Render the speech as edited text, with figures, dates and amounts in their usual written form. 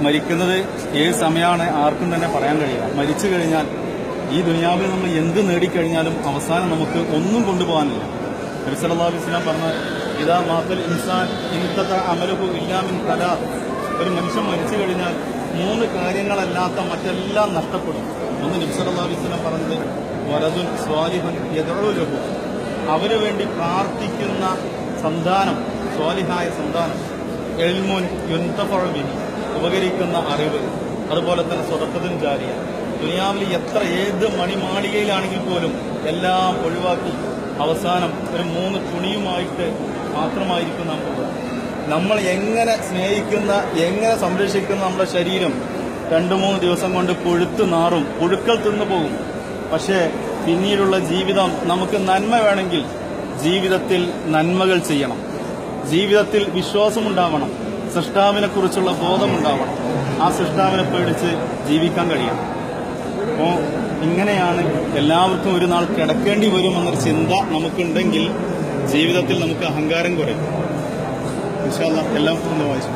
മരിക്കുന്നത് ഏത് സമയമാണ് ആർക്കും തന്നെ പറയാൻ കഴിയില്ല. മരിച്ചു കഴിഞ്ഞാൽ ഈ ദുനിയാവിൽ നമ്മൾ എന്ത് നേടിക്കഴിഞ്ഞാലും അവസാനം നമുക്ക് ഒന്നും കൊണ്ടുപോകാനില്ല. നബി സല്ലല്ലാഹു അലൈഹി വസല്ലം പറഞ്ഞ ഇദാ മാത്തൽ ഇൻസാൻ ഇൻതത അമലുഹു ഇല്ലാ മിൻ തലാത്ത്, ഒരു മനുഷ്യൻ മരിച്ചു കഴിഞ്ഞാൽ 3 കാര്യങ്ങളല്ലാത്ത മറ്റെല്ലാം നഷ്ടപ്പെടും. ഒന്ന് നബി സല്ലല്ലാഹു അലൈഹി വസല്ലം പറഞ്ഞത് വലദുൻ സ്വാലിഹുൻ യദ്ഉ ലഹു, അവന് വേണ്ടി പ്രാർത്ഥിക്കുന്ന സന്താനം, സ്വാലിഹായ സന്താനം, ഇൽമുൻ യുൻതഫഉ ബിഹി, ഉപകരിക്കുന്ന അറിവ്, അതുപോലെ തന്നെ സ്വതക്കത്തിന് ജാരിയ. ദുനിയാവിൽ ഏത് മണിമാളികയിലാണെങ്കിൽ പോലും എല്ലാം ഒഴിവാക്കി അവസാനം ഒരു 3 തുണിയുമായിട്ട് മാത്രമായിരിക്കും നാം പോകുക. നമ്മൾ എങ്ങനെ സ്നേഹിക്കുന്ന, എങ്ങനെ സംരക്ഷിക്കുന്ന നമ്മുടെ ശരീരം 2-3 ദിവസം കൊണ്ട് പുഴുത്തു നാറും, പുഴുക്കൾ തിന്നു പോകും. പക്ഷേ പിന്നീടുള്ള ജീവിതം നമുക്ക് നന്മ വേണമെങ്കിൽ ജീവിതത്തിൽ നന്മകൾ ചെയ്യണം, ജീവിതത്തിൽ വിശ്വാസമുണ്ടാവണം, സൃഷ്ടാവിനെ കുറിച്ചുള്ള ബോധമുണ്ടാവണം, ആ സൃഷ്ടാവിനെ പേടിച്ച് ജീവിക്കാൻ കഴിയണം. അപ്പോൾ ഇങ്ങനെയാണ് എല്ലാവർക്കും ഒരു നാൾ കിടക്കേണ്ടി വരുമെന്നൊരു ചിന്ത നമുക്കുണ്ടെങ്കിൽ ജീവിതത്തിൽ നമുക്ക് അഹങ്കാരം കുറയും. ഇൻഷാ അല്ലാഹ് എല്ലാം ഒന്ന് വായിച്ചു.